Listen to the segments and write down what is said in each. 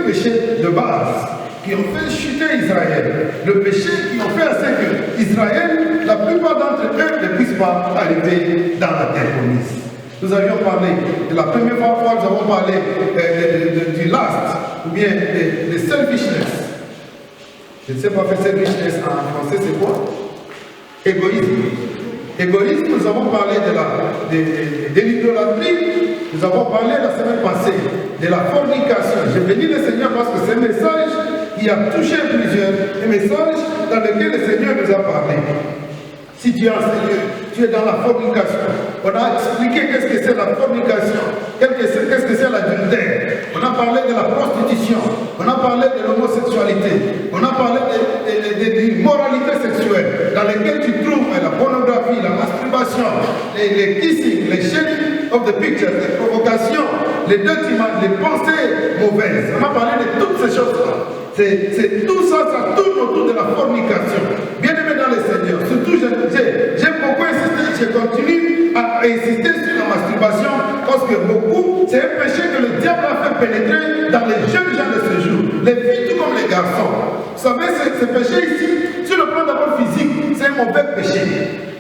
péchés de base qui ont fait chuter Israël. Le péché qui ont fait à ce que Israël, la plupart d'entre eux, ne puissent pas arriver dans la terre promise. Nous avions parlé, de la première fois, nous avons parlé du last, ou bien de selfishness. Je ne sais pas faire selfishness en français, c'est quoi? Égoïsme. Égoïsme, nous avons parlé de l'idolâtrie, nous avons parlé la semaine passée de la fornication. Je bénis le Seigneur parce que c'est un message qui a touché plusieurs, un message dans lequel le Seigneur nous a parlé. Si tu es enseigné, tu es dans la fornication. On a expliqué qu'est-ce que c'est la fornication, qu'est-ce que c'est l'adultère. On a parlé de la prostitution, on a parlé de l'homosexualité, on a parlé de l'immoralité sexuelle, dans laquelle tu trouves la pornographie, la masturbation, les kissing, les sharing of the pictures, les provocations, les dirty images, les pensées mauvaises. On a parlé de toutes ces choses-là. C'est tout ça, ça tourne autour de la fornication. Bien aimé dans le Seigneur, surtout j'ai beaucoup insisté, je continue à insister sur la masturbation parce que beaucoup, c'est un péché que le diable a fait pénétrer dans les jeunes gens de ce jour, les filles tout comme les garçons. Vous savez, ce péché ici, sur le plan d'abord physique, c'est un mauvais péché.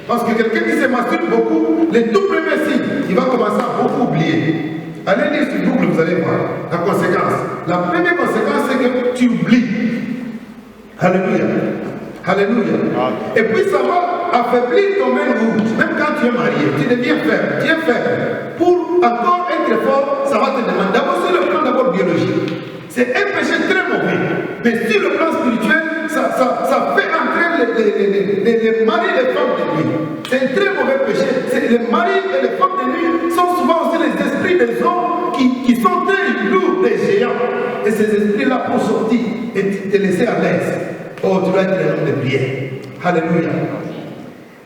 Parce que quelqu'un qui se masturbe beaucoup, les tout premiers signes, il va commencer à beaucoup oublier. Allez lire sur Google, vous allez voir la conséquence. La première conséquence, c'est que tu oublies. Alléluia. Alléluia. Et puis ça va affaiblir ton manhood. Même quand tu es marié, tu deviens faible. Tu es faible. Pour encore être fort, ça va te demander. D'abord, sur le plan d'abord biologique. C'est un péché très mauvais. Mais sur le plan spirituel, ça fait entrer les maris et les femmes de nuit. C'est un très mauvais péché. Les maris et les femmes de nuit sont souvent aussi les esprits des hommes qui sont très lourds, des géants. Et ces esprits-là pour sortir et te laisser à l'aise. Oh, tu dois être un homme de prière. Alléluia.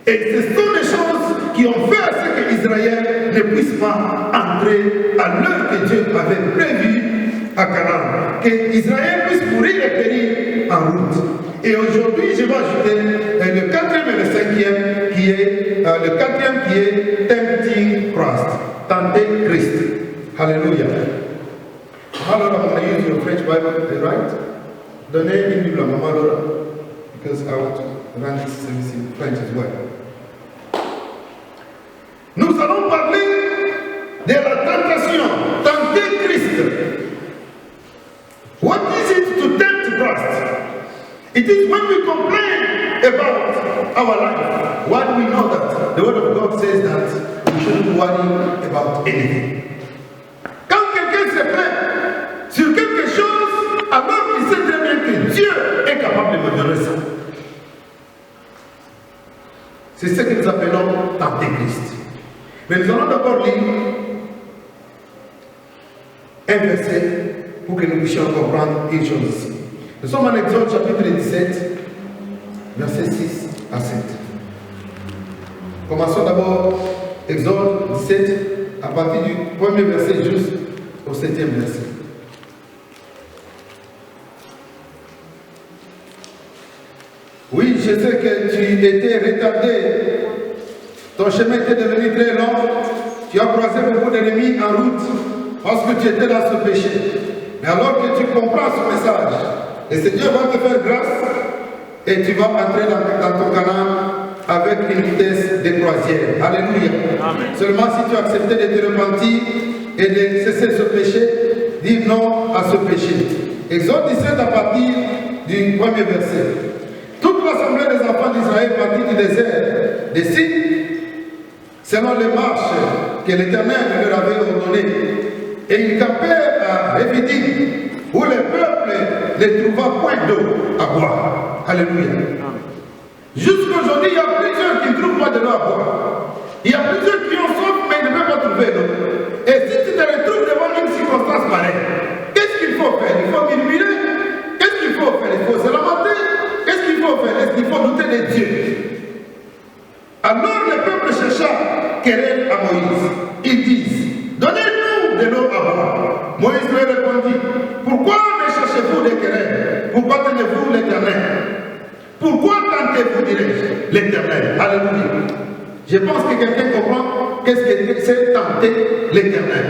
Et ce sont des choses qui ont fait à ce qu'Israël ne puisse pas entrer à l'heure que Dieu avait prévue à Canaan. Qu'Israël puisse courir et périr en route. Et aujourd'hui, je vais ajouter le quatrième et le cinquième qui est le quatrième qui est tempting Christ. Tenter Christ. Alléluia. Maman Laura, I'm going to use your French Bible, right? Donnez une Bible à Maman Laura, because I want to run this service in French as well. Nous allons parler de la tentation, tenter Christ. What is it to tempt Christ? It is when we complain about our life, when we know that the Word of God says that we shouldn't worry about anything. Quand quelqu'un se plaint sur quelque chose, alors qu'il sait très bien que Dieu est capable de me donner ça. C'est ce que nous appelons tenter Christ. Mais nous allons d'abord lire un verset pour que nous puissions comprendre une chose ici. Nous sommes en Exode chapitre 17, versets 6 à 7. Commençons d'abord Exode 17, à partir du premier verset jusqu'au 7e verset. Oui, je sais que tu étais retardé. Ton chemin était devenu très long. Tu as croisé beaucoup d'ennemis en route parce que tu étais dans ce péché. Mais alors que tu comprends ce message, le Seigneur va te faire grâce et tu vas entrer dans ton Canaan avec une vitesse de croisière. Alléluia. Amen. Seulement si tu as accepté de te repentir et de cesser ce péché, dis non à ce péché. Exode 17 à partir du premier verset. Toute l'assemblée des enfants d'Israël partit du désert de Sin, selon les marches que l'Éternel leur avait ordonnées. Et ils campèrent à Rephidim, où le peuple ne trouva point d'eau à boire. Alléluia. Jusqu'aujourd'hui, il y a plusieurs qui ne trouvent pas de l'eau à boire. Il y a plusieurs qui ont soif, mais ils ne peuvent pas trouver l'eau. Et si tu te retrouves devant une circonstance pareille, qu'est-ce qu'il faut faire? Il faut murmurer. Qu'est-ce qu'il faut faire? Il faut se lamenter. Qu'est-ce qu'il faut faire? Est-ce qu'il faut douter de Dieu? Alors le peuple chercha querelle à Moïse. Ils disent, donnez-nous de l'eau à boire. Moïse leur répondit, pourquoi ne cherchez-vous des querelles? Pourquoi tenez-vous l'Éternel? Pourquoi tentez-vous, dirais-je, l'Éternel? Alléluia. Je pense que quelqu'un comprend qu'est-ce que c'est tenter l'Éternel.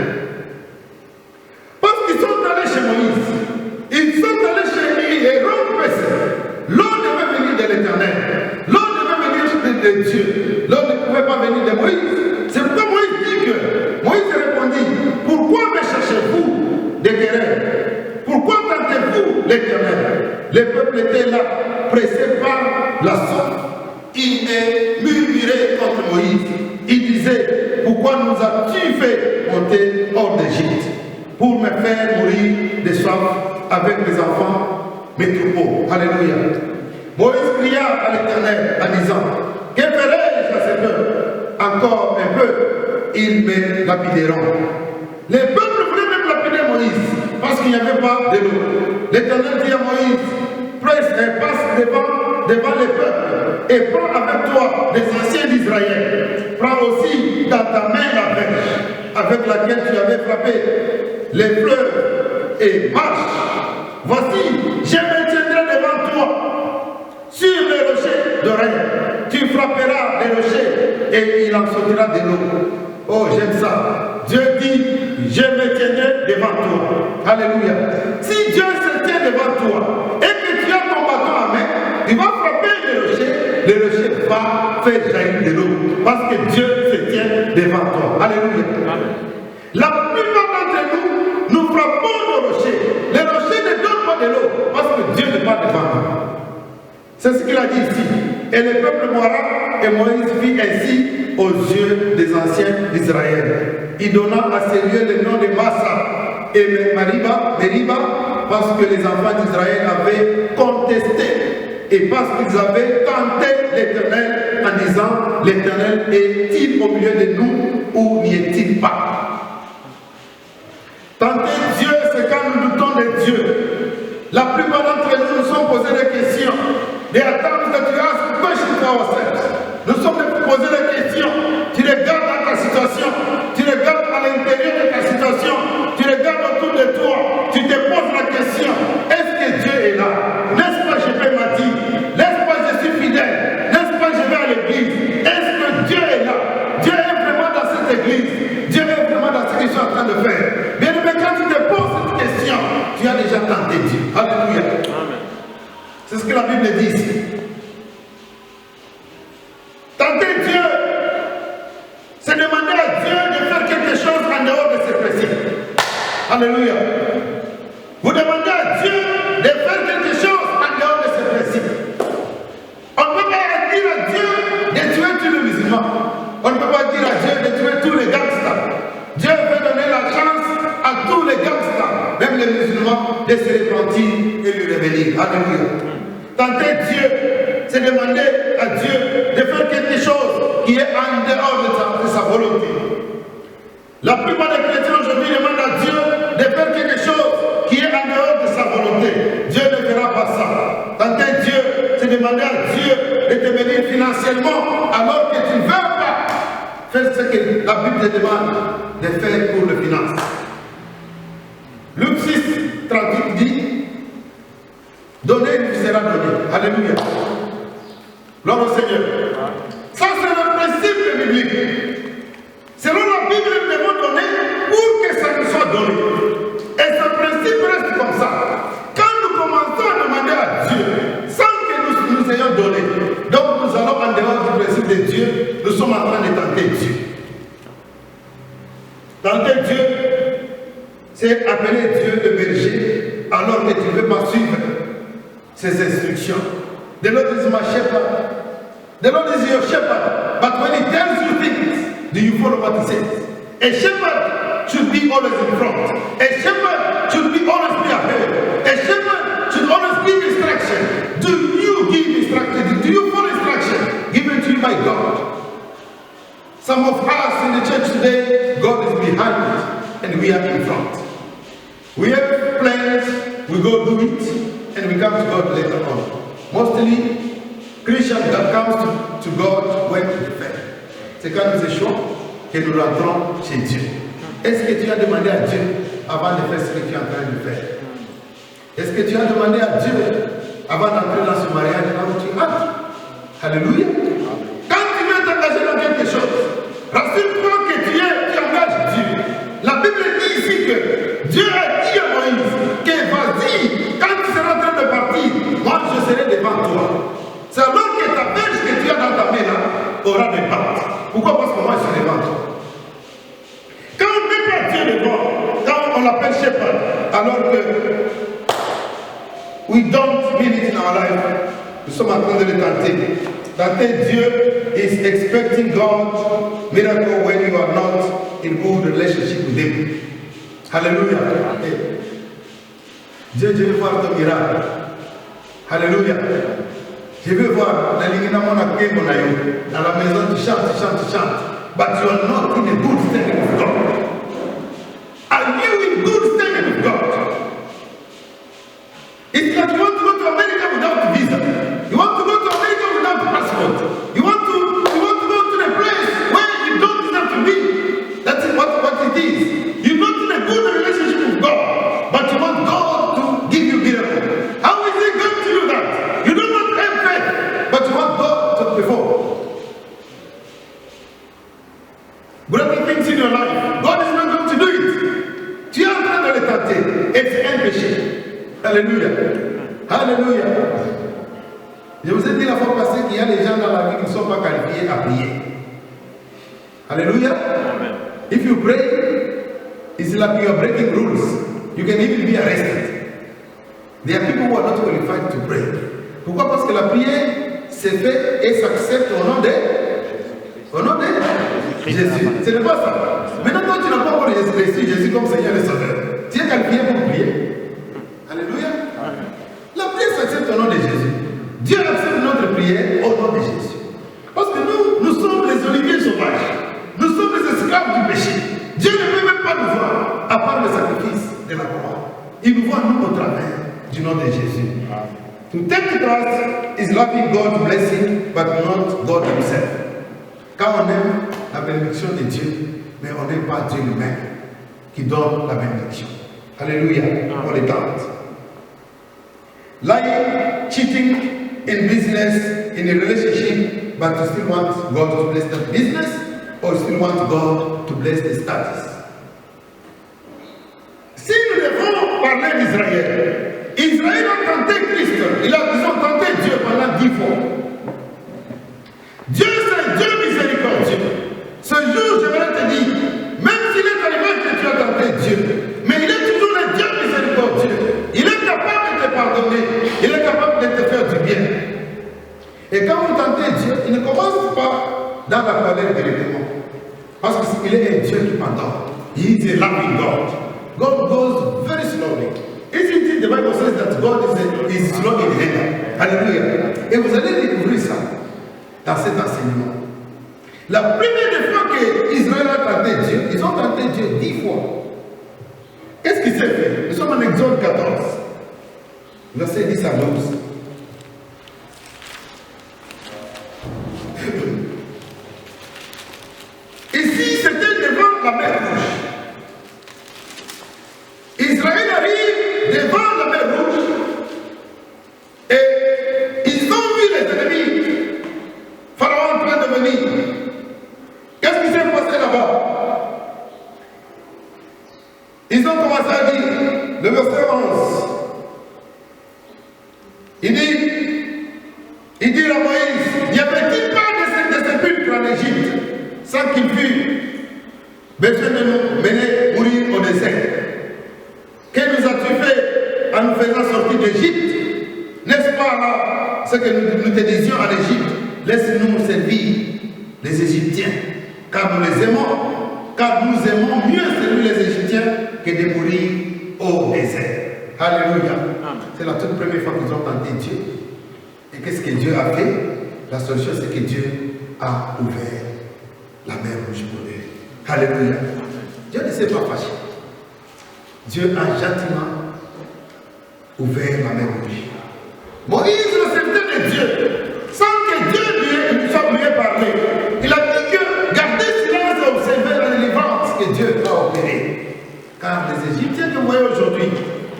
Parce qu'ils sont allés chez Moïse. de Dieu. L'homme ne pouvait pas venir de Moïse. C'est pourquoi Moïse dit que, Moïse répondit, pourquoi me cherchez-vous des querelles? Pourquoi tentez-vous l'Éternel? Le peuple était là, pressé par la soif. Il est murmuré contre Moïse. Il disait, pourquoi nous as-tu fait monter hors d'Égypte pour me faire mourir de soif avec mes enfants, mes troupeaux? Alléluia. Moïse cria à l'Éternel en disant, que ferai-je à ce peuple? Encore un peu, ils me lapideront. Les peuples voulaient même lapider Moïse parce qu'il n'y avait pas de l'eau. L'Éternel dit à Moïse, passe devant les peuples et prends avec toi les anciens d'Israël. Prends aussi dans ta main la bêche avec laquelle tu avais frappé les fleuves et marche. Voici, je me tiendrai devant toi sur les rochers d'oreille. Tu frapperas les rochers et il en sortira de l'eau. Oh, j'aime ça. Dieu dit, je me tiendrai devant toi. Alléluia. Si Dieu se tient devant toi et que tu as ton bâton à main, il va frapper le rocher va faire jaillir de l'eau. Parce que Dieu se tient devant toi. Alléluia. La plupart d'entre nous frappons le rocher. Les rochers ne donnent pas de l'eau parce que Dieu n'est pas devant nous. C'est ce qu'il a dit ici. Et le peuple mourra, et Moïse fit ainsi aux yeux des anciens d'Israël. Il donna à ces lieux le nom de Massa et Meriba, parce que les enfants d'Israël avaient contesté et parce qu'ils avaient tenté l'Éternel en disant, l'Éternel est-il au milieu de nous ou n'y est-il pas? Tenter Dieu, c'est quand nous doutons de Dieu. La plupart d'entre nous nous sommes posés des questions. There are times that we ask questions to ourselves. Nous sommes posés des questions. Tu regardes dans ta situation, tu regardes à l'intérieur de ta situation, tu regardes autour de toi, tu te poses la question, est-ce que Dieu est là? N'est-ce pas je fais ma vie? N'est-ce pas je suis fidèle? N'est-ce pas je vais à l'église? Est-ce que Dieu est là? Dieu est vraiment dans cette église. Dieu est vraiment dans ce que je suis en train de faire. Bien aimé, quand tu te poses cette question, tu as déjà tenté Dieu. Alléluia. Amen. C'est ce que la Bible dit ici. Tenter Dieu, c'est demander à Dieu de faire quelque chose en dehors de ses principes. Alléluia. Vous demandez à Dieu de faire quelque chose en dehors de ses principes. On ne peut pas dire à Dieu de tuer tous les musulmans. On ne peut pas dire à Dieu de tuer tous les gangsters. Dieu veut donner la chance à tous les gangsters, même les musulmans, de se repentir et lui revenir. Alléluia. Tenter Dieu, c'est demander à Dieu de faire quelque chose qui est en dehors de sa volonté. La plupart des chrétiens aujourd'hui demandent à Dieu de faire quelque chose qui est en dehors de sa volonté. Dieu ne fera pas ça. Tenter Dieu, c'est demander à Dieu de te bénir financièrement alors que tu ne veux pas faire ce que la Bible te demande de faire pour les finances. Luc 6, 38 dit, donnez, il sera donné. Alléluia. Gloire au Seigneur. Ça, c'est le principe biblique. Selon la Bible, nous devons donner pour que ça nous soit donné. Et ce principe reste comme ça. Quand nous commençons à demander à Dieu, sans que nous ayons donné, donc nous allons en dehors du principe de Dieu, nous sommes en train de tenter Dieu. Tenter Dieu, c'est appeler Dieu le berger alors que tu ne veux pas suivre ses instructions. The Lord is my shepherd. The Lord is your shepherd. But when he tells you things, do you follow what he says? A shepherd should be always in front. A shepherd should be always be ahead. A shepherd should always give instruction. Do you give instruction? Do you follow instruction given to you by God? Some of us in the church today, God is behind it and we are in front. We have plans, we go do it, and we come to God later on. Mostly, Christians that comes to God when we fail. C'est quand nous échouons que nous rentrons chez Dieu. Est-ce que tu as demandé à Dieu avant de faire ce que tu es en train de faire? Est-ce que tu as demandé à Dieu avant d'entrer dans ce mariage là où tu entres? Alléluia. Quand tu veux t'engager dans quelque chose, rassure-toi que tu engages Dieu. La Bible dit ici que Dieu a dit à Moïse que vas-y, quand tu seras en train de partir, moi je serai devant toi. C'est alors que ta pêche que tu as dans ta main là, aura des pattes. Pourquoi? Parce que moi, je suis devant toi. Quand on ne met pas Dieu devant, quand on l'appelle shepherd, alors que we don't mean it in our life, nous sommes en train de le tenter. Tenter Dieu is expecting God miracle when you are not in good relationship with Him. Alléluia. Dieu, je veux voir ton miracle. Alléluia. Je veux voir dans la maison, tu chantes. But you are not in a good standing with God. Are you in good standing with God? It's like you want to go to America without a visa. You want to go to America without a passport. You want to go to the place where you don't deserve to be. That's what it is. You're not in a good relationship with God, but you want God to give you miracle. How is He going to do that? You do not have faith, but you want God to perform. Great things in your life, God is not going to do it. Tu es en train de le tenter et c'est un péché. Alléluia. Alléluia. Je vous ai dit la fois passée qu'il y a des gens dans la vie qui ne sont pas qualifiés à prier. Alléluia. Amen. If you pray, it's like you are breaking rules. You can even be arrested. There are people who are not qualified to pray. Pourquoi? Parce que la prière c'est fait et s'accepte au nom de Jésus. Ce n'est pas ça. Maintenant, toi, tu n'as pas encore reçu Jésus comme Seigneur et Sauveur. Tu es qualifié pour prier. Alléluia. La prière s'accepte au nom de Jésus. Dieu accepte notre prière au nom de Jésus. Parce que nous sommes les oliviers sauvages. Nous sommes les esclaves du péché. Dieu ne peut même pas nous voir à part le sacrifice de la croix. Il nous voit nous au travers du nom de Jésus. To take the trust is loving God's blessing, but not God Himself. Quand on aime la bénédiction de Dieu, mais on n'aime pas Dieu lui-même qui donne la bénédiction. Alléluia. On les tente. Lying, cheating in business, in a relationship, but you still want God to bless the business, or you still want God to bless the status. Si nous devons parler d'Israël, Israël a tenté Christ, ils ont tenté Dieu pendant 10 fois. Dieu c'est Dieu miséricordieux. Ce jour, j'aimerais te dire, même s'il est arrivé que tu as tenté Dieu, mais il est toujours le Dieu miséricordieux. Il est capable de te pardonner, il est capable de te faire du bien. Et quand vous tentez Dieu, il ne commence pas dans la colère directement. Parce qu'il est un Dieu qui pardonne. He is a loving God. God goes very slowly. Isn't it the Bible says that God is slow in anger? Alléluia. Et vous allez découvrir ça dans cet enseignement. La première fois qu'Israël a tenté Dieu, ils ont tenté Dieu 10 fois. Qu'est-ce qui s'est fait? Nous sommes en Exode 14, verset 10 à 12. Ici, c'était devant la mer Rouge. Israël arrive devant la mer Rouge et ils ont vu les ennemis. Pharaon en train de venir. Qu'est-ce qui s'est passé là-bas? Ils ont commencé à dire, le verset 11. Il dit à Moïse, n'y avait-il pas de sépulcre en Égypte sans qu'il fût besoin de nous mener mourir au désert? Que nous as-tu fait en nous faisant sortir d'Égypte? N'est-ce pas là ce que nous te disions en Égypte? Laisse-nous servir les Égyptiens, car nous les aimons, car nous aimons mieux servir les Égyptiens que de mourir au désert. Alléluia. C'est la toute première fois qu'ils ont tenté Dieu. Et qu'est-ce que Dieu a fait? La seule chose, c'est que Dieu a ouvert la mer Rouge pour eux. Alléluia. Dieu ne s'est pas fâché. Dieu a gentiment ouvert la mer Rouge. Moïse, le serviteur de Dieu, sans que Dieu lui ait parlé, il a dit que gardez silence et observez la délivrance que Dieu a opérée. Car les Égyptiens que vous voyez aujourd'hui,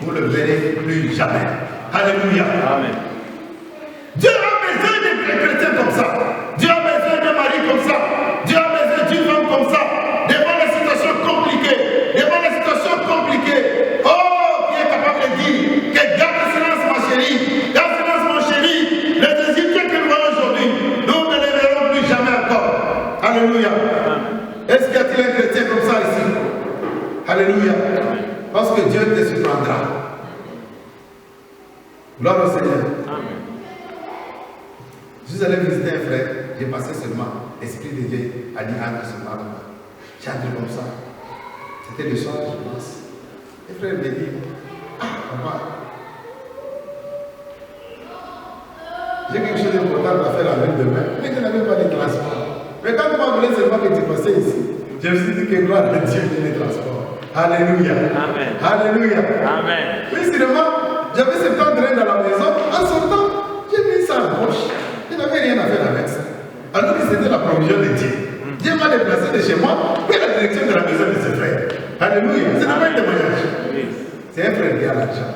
vous ne le verrez plus jamais. Alléluia. Amen. Dieu a besoin de chrétiens comme ça. Dieu a besoin d'un mari comme ça. Dieu a besoin d'une femme comme ça. Devant les situations compliquées. Devant les situations compliquées. Oh, qui est capable de dire que garde silence ma chérie. Garde silence mon chéri. Les Égyptiens que nous voyons aujourd'hui, nous ne les verrons plus jamais encore. Alléluia. Parce que Dieu te surprendra. Gloire au Seigneur. Amen. Je suis allé visiter un frère, j'ai passé seulement. L'Esprit de Dieu a dit entre seulement. J'ai entré comme ça. C'était le soir, je pense. Le frère me dit, ah, papa, j'ai quelque chose d'important à faire la ville demain, mais je n'avais pas de transport. Mais quand tu m'as voulu seulement que tu passais ici, je me suis dit que gloire à Dieu, il y a des transports. Alléluia. Amen. Alléluia. Amen. Oui, seulement, j'avais 70 reins dans la maison. En sortant, j'ai mis ça en poche. Je n'avais rien à faire avec ça. Alors que c'était la provision de Dieu. Dieu m'a déplacé de chez moi vers la direction de la maison de ce frère. Alléluia. Ce n'est pas un témoignage. C'est un frère qui a l'argent.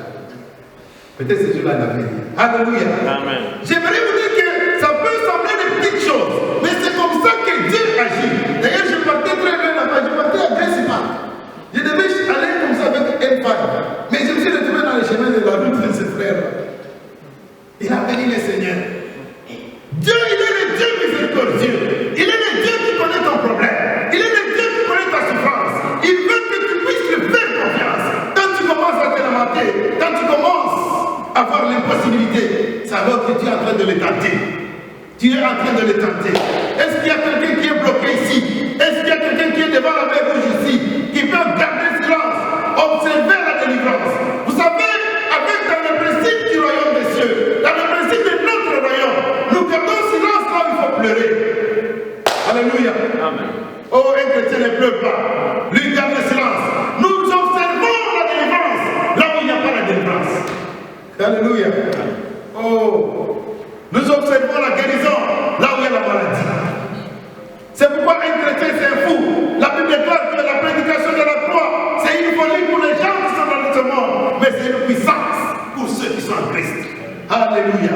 Peut-être ce jour-là, il n'avait rien. Alléluia. Amen. J'aimerais vous dire que ça peut sembler des petites choses, mais c'est comme ça que Dieu agit. D'ailleurs, je partais très loin là-bas. Je partais à Grèce-Ipan. Je devais aller comme ça avec M5. Mais je me suis retrouvé dans le chemin de la route de ce frère. Il a béni le Seigneur. Dieu, il est le Dieu miséricordieux. Il est le Dieu qui connaît ton problème. Il est le Dieu qui connaît ta souffrance. Il veut que tu puisses lui faire confiance. Quand tu commences à te lamenter, quand tu commences à voir l'impossibilité, c'est alors que tu es en train de le tenter. Tu es en train de le tenter. Est-ce qu'il y a quelqu'un qui est bloqué ici? Est-ce qu'il y a quelqu'un qui est devant la mer rouge ici, qui peut garder silence, observer la délivrance? Vous savez, avec dans le principe du royaume des cieux, dans le principe de notre royaume, nous gardons silence quand il faut pleurer. Alléluia. Amen. Oh, un chrétien ne pleure pas. Lui garde le silence. Nous observons la délivrance là où il n'y a pas la délivrance. Alléluia. Oh, nous observons la guérison là où il y a la maladie. C'est pourquoi un chrétien c'est un fou. La Bible déclare que la prédication de la croix, c'est une folie pour les gens qui sont dans ce monde, mais c'est une puissance pour ceux qui sont en Christ. Alléluia.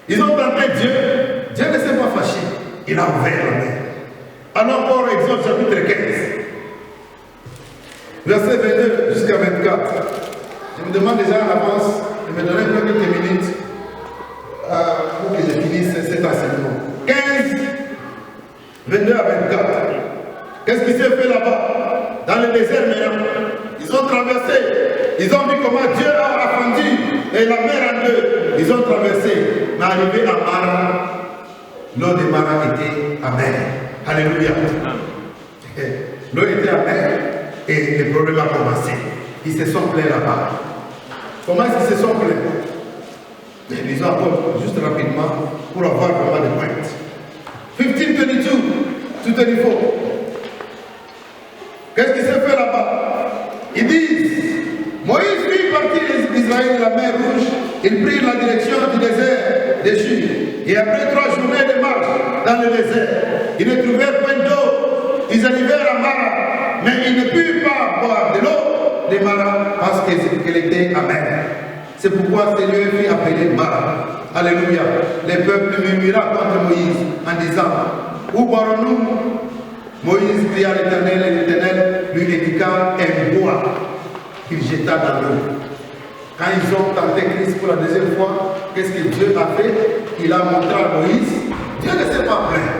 Ils ont tenté Dieu. Dieu ne s'est pas fâché. Il a ouvert la main. Alors, pour Exode chapitre 15, verset 22 jusqu'à 24. Je me demande déjà en avance de me donner quelques minutes pour que je finisse cet enseignement. 15, 22 à 24. Qu'est-ce qui s'est fait là-bas? Dans le désert maintenant. Ils ont traversé. Ils ont vu comment Dieu a fendu et la mer en deux. Ils ont traversé. Mais arrivé à Mara, l'eau de Mara était amère. Alléluia. L'eau était amère et le problème a commencé. Ils se sont plaints là-bas. Comment est-ce qu'ils se sont plaints? Ils ont apporté juste rapidement pour avoir vraiment des points. 15:22 to 24. Qu'est-ce qui s'est fait là-bas? Ils disent, Moïse vit partir d'Israël de la mer Rouge, ils prirent la direction du désert des Shur. Et après 3 journées de marche dans le désert, ils ne trouvèrent point d'eau. Ils arrivèrent à Mara, mais ils ne purent pas boire de l'eau de Mara parce qu'elle était amère. C'est pourquoi ce lieu fut appelé Mara. Alléluia. Les peuples murmura contre Moïse en disant, où boirons-nous? Moïse cria à l'Éternel et l'Éternel lui indiqua un bois qu'il jeta dans l'eau. Quand ils ont tenté Christ pour la deuxième fois, qu'est-ce que Dieu a fait? Il a montré à Moïse, Dieu ne s'est pas plaint.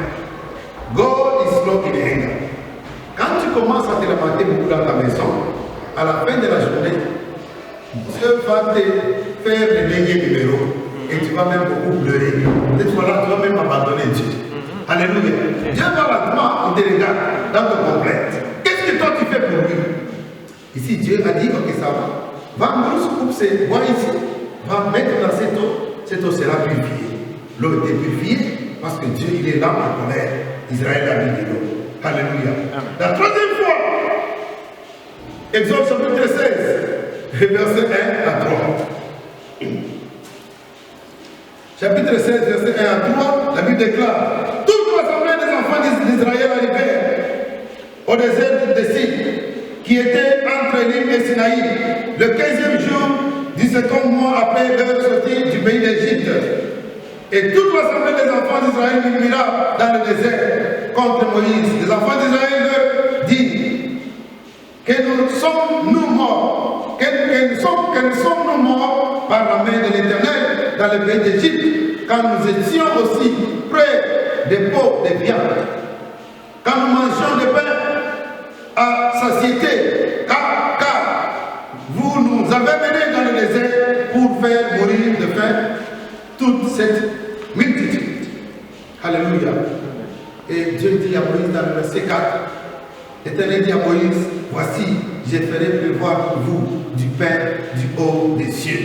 God is slow in anger. Quand tu commences à te lamenter beaucoup dans ta maison, à la fin de la journée, Dieu va te faire le dernier numéro et tu vas même beaucoup pleurer. Cette fois-là, tu vas même abandonner Dieu. Alléluia. Dieu va lentement, il te regarde dans ton complète. Qu'est-ce que toi tu fais pour lui? Ici, Dieu a dit, ok, ça va. Va nous couper ces bois ici, va mettre dans cette eau sera purifiée. L'eau était purifiée parce que Dieu, il est là en colère. Israël a mis de l'eau. Alléluia. La troisième fois, Exode chapitre 16, verset 1 à 3. Chapitre 16, verset 1 à 3, la Bible déclare, toute l'assemblée des enfants d'Israël arrivèrent au désert de Sin, qui était entre Élim et Sinaï, le 15e jour du 2e mois après leur sortie du pays d'Égypte. Et toute l'assemblée des enfants d'Israël murmura dans le désert contre Moïse. Les enfants d'Israël leur disent, que nous sommes-nous morts, que sommes-nous morts par la main de l'Éternel dans le pays d'Égypte, quand nous étions aussi près des pots de viande, quand nous mangeons le pain à satiété, car vous nous avez menés dans le désert pour faire mourir de faim toute cette multitude. Alléluia. Et Dieu dit à Moïse dans le verset 4, l'Éternel dit à Moïse, voici, je ferai pleuvoir pour vous du pain du haut des cieux.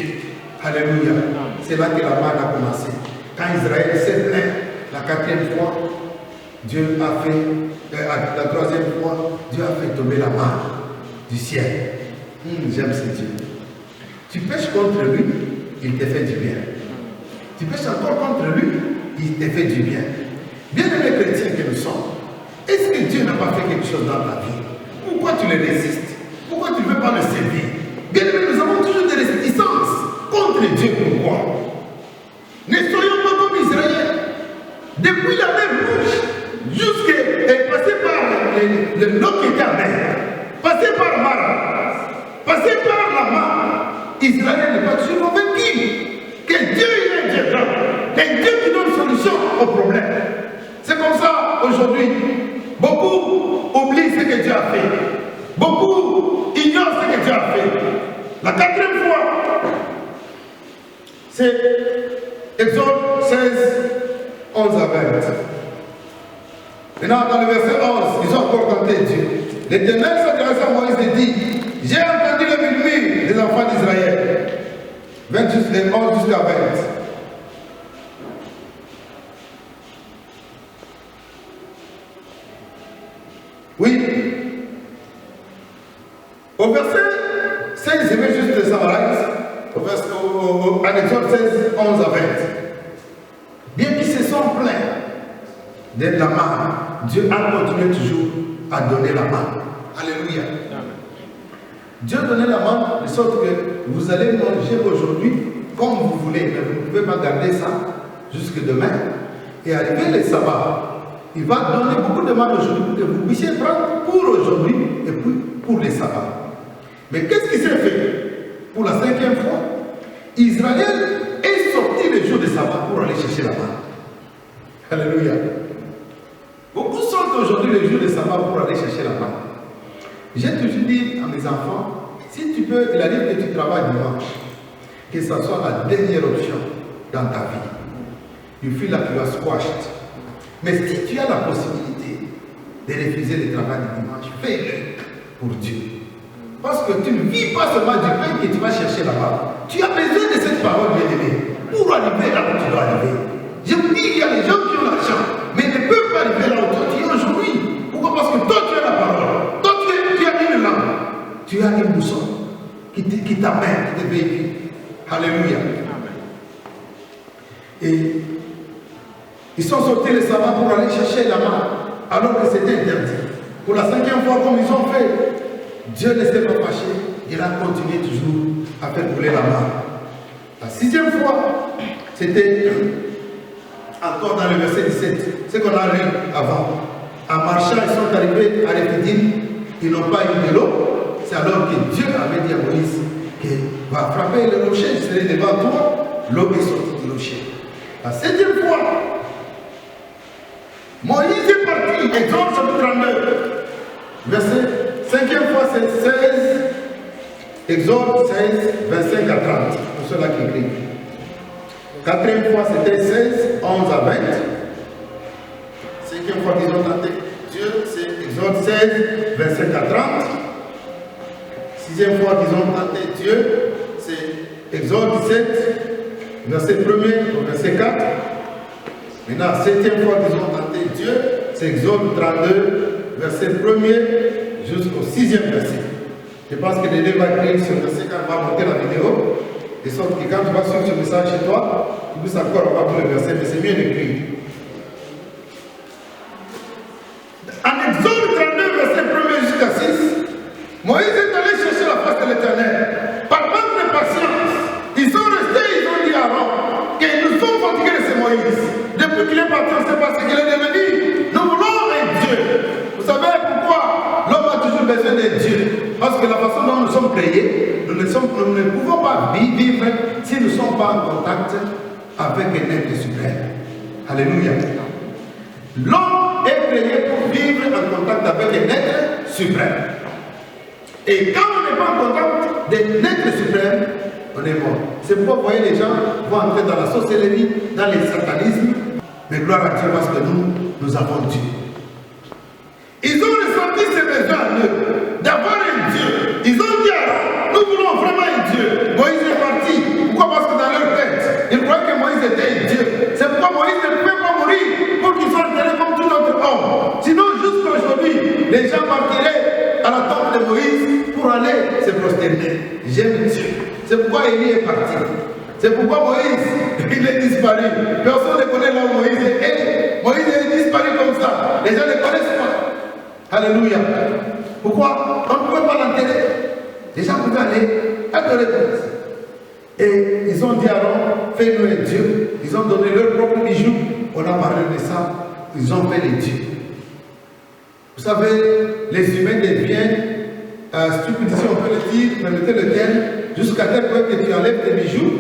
Alléluia. C'est là que la manne a commencé. Quand Israël s'est plaint la 4e fois, Dieu a fait, la 3e fois, Dieu a fait tomber la manne du ciel. J'aime ce Dieu. Tu pêches contre lui, il te fait du bien. Tu pêches encore contre lui, il te fait du bien. Bien-aimés chrétiens que nous sommes, est-ce que Dieu n'a pas fait quelque chose dans ta vie? Pourquoi tu le résistes? Pourquoi tu ne veux pas le servir? Bien-aimés, nous avons toujours des résistances contre Dieu. Pourquoi? Ne soyons pas comme Israël. Depuis la mer Rouge, jusqu'à passer par le lot qui était à mer, passer par Mara, passer par la mer, Israël n'est pas toujours convaincu que Dieu est un Dieu grand, un Dieu qui donne solution aux problèmes. C'est comme ça aujourd'hui. Beaucoup oublient ce que Dieu a fait. Beaucoup ignorent ce que Dieu a fait. La 4e fois, c'est Exode 16, 11 à 20. Maintenant, dans le verset 11, ils ont encore tenté Dieu. L'Éternel s'adressa à Moïse et dit, j'ai entendu le murmure des enfants d'Israël. 11 jusqu'à 20. Oui. Au verset 16, je vais juste le summarize. En Exode 16, 11 à 20. Bien qu'ils se sont plaints de la manne, Dieu a continué toujours à donner la manne. Alléluia. Dieu a donné la manne de sorte que vous allez manger aujourd'hui comme vous voulez, mais vous ne pouvez pas garder ça jusque demain. Et arriver le sabbat, il va donner beaucoup de manne aujourd'hui pour que vous puissiez prendre pour aujourd'hui et puis pour les sabbats. Mais qu'est-ce qui s'est fait? Pour la 5e fois, Israël est sorti le jour de sabbat pour aller chercher la manne. Alléluia. Beaucoup sortent aujourd'hui le jour de sabbat pour aller chercher la manne. J'ai toujours dit à mes enfants, si tu peux, il arrive que tu travailles dimanche, que ce soit la dernière option dans ta vie. You feel like you are squashed. Mais si tu as la possibilité de refuser le travail du dimanche, fais-le pour Dieu. Parce que tu ne vis pas seulement du pain que tu vas chercher là-bas. Tu as besoin de cette parole, bien-aimée, pour arriver là où tu dois arriver. Je vous dis, il y a des gens qui ont l'argent, mais ne peuvent pas arriver là où toi tu es aujourd'hui. Pourquoi? Parce que toi tu as la parole. Toi tu as une lampe. Tu as une boussole qui t'amène, qui te véhicule. Alléluia. Et ils sont sortis le sabbat pour aller chercher la manne, alors que c'était interdit. Pour la 5e fois, comme ils ont fait, Dieu ne s'est pas fâché, il a continué toujours à faire brûler la manne. La 6e fois, c'était encore dans le verset 17, ce qu'on a lu avant. En marchant, ils sont arrivés à Rephidim, ils n'ont pas eu de l'eau. C'est alors que Dieu avait dit à Moïse qu'il va frapper le rocher, je serai devant toi, l'eau est sortie du rocher. La 7e fois, Moïse est parti, Exode chapitre 39, verset 5e fois c'est 16, Exode 16, 25 à 30, pour ceux-là qui écrivent. 4e fois c'était 16, 11 à 20. 5e fois qu'ils ont tenté Dieu, c'est Exode 16, 25 à 30. 6e fois qu'ils ont tenté Dieu, c'est Exode 17, verset 1er au verset 4. Maintenant, 7e fois qu'ils ont tenté Dieu, c'est Exode 32, verset 1er jusqu'au 6e verset. Je pense que les deux vont écrire ce verset quand on va monter la vidéo. De sorte que quand tu vas suivre ce message chez toi, tu puisses encore avoir tout le verset, mais c'est mieux d'écrire. En Exode 32, verset 1er jusqu'à 6, Moïse est allé chercher la face de l'Éternel. Par manque de patience, ils sont restés, ils ont dit à Aaron que nous sommes fatigués de ce Moïse. Depuis qu'il est parti, on ne sait pas ce qu'il est devenu. Nous voulons un Dieu. Vous savez pourquoi l'homme a toujours besoin d'un Dieu? Parce que la façon dont nous sommes créés, nous ne pouvons pas vivre si nous ne sommes pas en contact avec un être suprême. Alléluia. L'homme est créé pour vivre en contact avec un être suprême. Et quand on n'est pas content de l'être suprême, on est mort. C'est pourquoi vous voyez les gens vont entrer dans la sorcellerie, dans les satanismes. Mais gloire à Dieu parce que nous avons Dieu. Ils ont ressenti ce besoin en eux d'avoir un Dieu. Ils ont dit alors, nous voulons vraiment un Dieu. Moïse est parti. Pourquoi? Parce que dans leur tête, ils croyaient que Moïse était un Dieu. C'est pourquoi Moïse ne pouvait pas mourir pour qu'il soit enterré comme tout autre homme. Sinon, jusqu'à aujourd'hui, les gens partiraient à la tombe de Moïse pour aller se prosterner. J'aime Dieu. C'est pourquoi Élie est parti. C'est pourquoi Moïse, il est disparu. Personne ne connaît là où Moïse est. Moïse est disparu comme ça. Les gens ne connaissent pas. Alléluia. Pourquoi? On ne pouvait pas l'enterrer. Les gens pouvaient aller adorer Moïse. Et ils ont dit à Aaron, fais-nous un Dieu. Ils ont donné leur propre bijoux. On a parlé de ça. Ils ont fait les dieux. Vous savez, les humains deviennent stupides, si on peut le dire, permettez le terme, jusqu'à tel point que tu enlèves tes bijoux.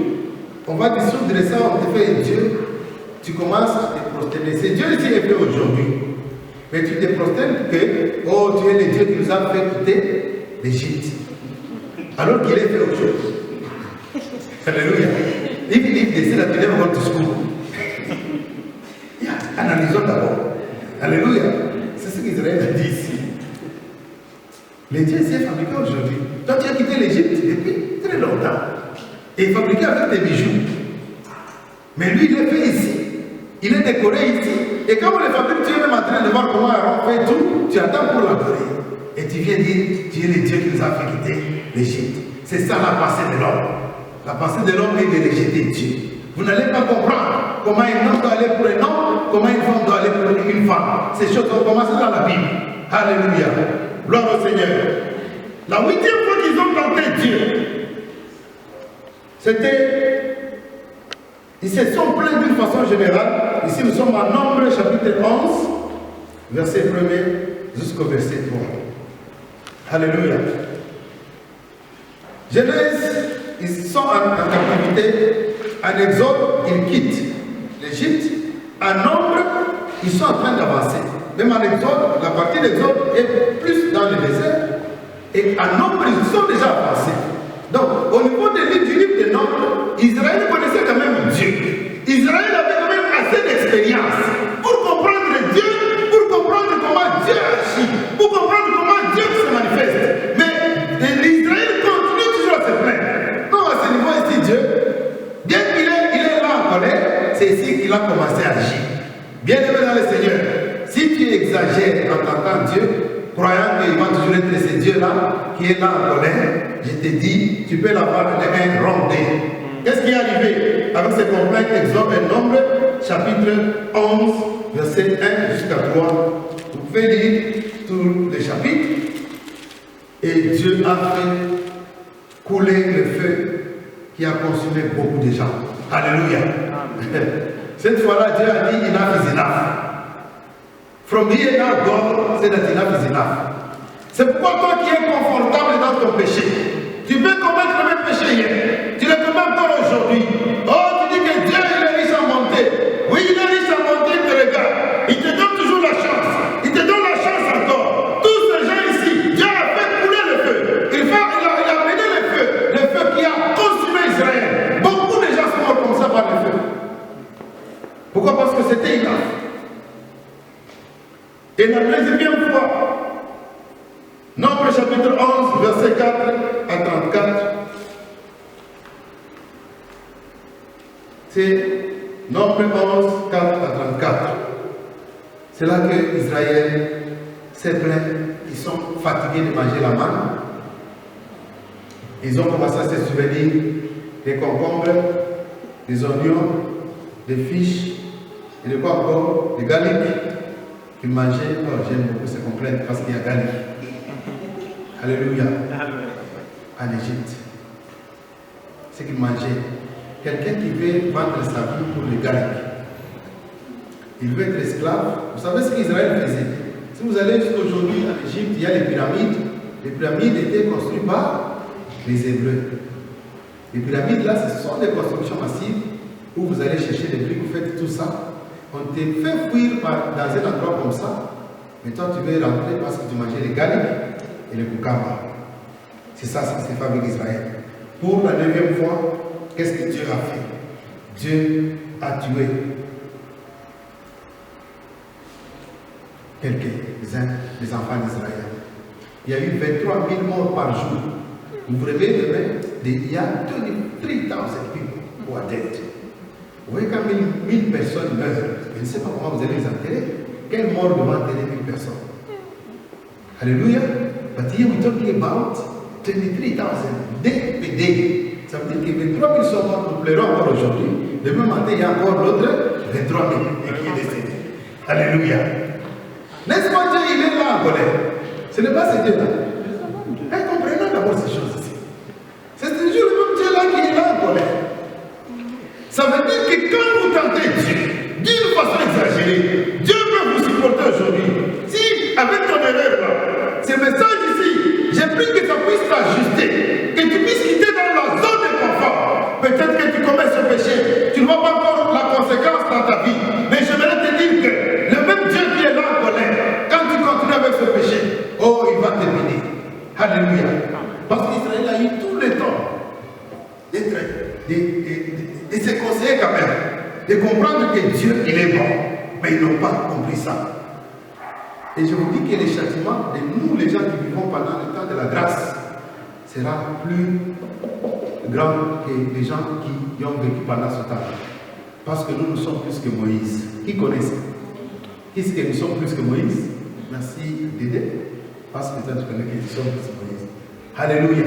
On va dissoudre ça, on te fait un Dieu. Tu commences à te prosterner. C'est Dieu qui est fait aujourd'hui. Mais tu te prosternes que, oh, tu es le Dieu qui nous a fait quitter l'Égypte. Alors qu'il est fait autre chose. Alléluia. Even if they say that you never went to school. Yeah, analysons d'abord. Alléluia. C'est ce qu'Israël a dit ici. Les dieux s'est fabriqué aujourd'hui. Toi, tu as quitté l'Égypte depuis très longtemps. Et fabriqué avec des bijoux. Mais lui, il est fait ici. Il est décoré ici. Et quand on le fabrique, tu es même en train de voir comment Aaron fait tout. Tu attends pour l'adorer. Et tu viens dire, tu es le Dieu qui nous a fait quitter l'Égypte. C'est ça la pensée de l'homme. La pensée de l'homme est de rejeter Dieu. Vous n'allez pas comprendre comment un homme doit aller pour un homme, comment une femme doit aller pour une femme. Ces choses ont commencé dans la Bible. Alléluia. Gloire au Seigneur. La 8e fois qu'ils ont tenté Dieu, c'était, ils se sont plaints d'une façon générale. Ici, nous sommes en Nombre, chapitre 11, verset 1er jusqu'au verset 3. Alléluia. Genèse, ils sont en captivité. En Exode, ils quittent l'Égypte. En Nombre, ils sont en train d'avancer. Même en Exode, la partie d'Exode est plus dans le désert. Et en Nombre, ils sont déjà avancés. Donc, au niveau du livre de Nombre, Israël connaissait quand même Dieu. Israël avait quand même assez d'expérience pour comprendre Dieu, pour comprendre comment Dieu agit, pour comprendre comment Dieu se manifeste. Mais l'Israël continue toujours à se plaindre. Non, à ce niveau ici, Dieu, bien qu'il est là en colère, c'est ici qu'il a commencé à agir. Bien aimé dans le Seigneur, si tu exagères en t'entendant Dieu, croyant qu'il va toujours être ce Dieu-là qui est là en colère, je te dis, tu peux l'avoir de un rondé. Qu'est-ce qui est arrivé avec ces complaintes Exode et Nombre, chapitre 11, verset 1 jusqu'à 3. Vous pouvez lire tout le chapitre. Et Dieu a fait couler le feu qui a consumé beaucoup de gens. Alléluia. Cette fois-là, Dieu a dit, enough is enough. From here now, God said that enough is enough. C'est pourquoi toi qui es confortable dans ton péché, tu peux commettre le même péché hier. Tu le commets encore aujourd'hui. Oh, tu dis que Dieu il est riche en bonté. Oui, il est riche en bonté, il te regarde. Il te donne toujours la chance. Il te donne la chance encore. Tous ces gens ici, Dieu a fait couler le feu. Il a amené le feu qui a consumé Israël. Beaucoup de gens sont morts comme ça par le feu. Pourquoi? Parce que c'était enough. Et la 13e fois, Nombre chapitre 11, verset 4 à 34, c'est Nombre 11, 4 à 34. C'est là que Israël s'est plaint. Ils sont fatigués de manger la manne. Ils ont commencé à se souvenir des concombres, des oignons, des fiches, et de quoi encore? Des garlics. Ils mangeaient, oh, j'aime beaucoup ces complaintes parce qu'il y a garlic. Alléluia. En Égypte. Ce qu'ils mangeaient. Quelqu'un qui veut vendre sa vie pour le garlic. Il veut être esclave. Vous savez ce qu'Israël faisait? Si vous allez jusqu'aujourd'hui en Égypte, il y a les pyramides. Les pyramides étaient construites par les Hébreux. Les pyramides là, ce sont des constructions massives où vous allez chercher des briques, vous faites tout ça. On te fait fuir dans un endroit comme ça Mais toi, tu veux rentrer parce que tu mangeais les galiques et les koukama. C'est ça ce qui s'est fait avec Israël. Pour la 9e fois, qu'est-ce que Dieu a fait? Dieu a tué quelques-uns des enfants d'Israël. Il y a eu 23 000 morts par jour. Vous vous réveillez demain, il y a 23,000 people who are dead. Vous voyez quand 1000 personnes meurent, je ne sais pas comment vous allez les enterrer. Quelle mort devant enterrer 1000 personnes? Alléluia. But here we're talking about 23,000 day by day. Ça veut dire que 23 000 sont morts, nous pleurons encore aujourd'hui. Demain matin, il y a encore l'autre 23 000 qui est décédé. Alléluia. N'est-ce pas Dieu, il est là en colère? Ce n'est pas ce Dieu-là. Comprenons d'abord ces choses ici. C'est toujours le même Dieu-là qui est là en colère. Ça veut dire que quand vous tentez Dieu, d'une façon exagérée, Dieu peut vous supporter aujourd'hui. Si, avec ton erreur là, ce message ici, j'ai pris que ça puisse t'ajuster, que tu puisses quitter dans la zone de confort. Peut-être que tu commets ce péché, tu ne vois pas encore la conséquence dans ta vie. Mais j'aimerais te dire que le même Dieu qui est là en colère, quand tu continues avec ce péché, oh, il va te bénir. Alléluia. Parce qu'Israël a eu tout le temps de se conseiller quand même, de comprendre que Dieu, il est bon. Mais ils n'ont pas compris ça. Et je vous dis que les châtiments de nous, les gens qui vivons pendant le temps de la grâce, sera plus grand que les gens qui ont vécu pendant ce temps. Parce que nous sommes plus que Moïse. Qui connaît ça? Qu'est-ce que nous sommes plus que Moïse? Merci Dédé. Parce que toi tu connais que nous sommes plus que Moïse. Alléluia.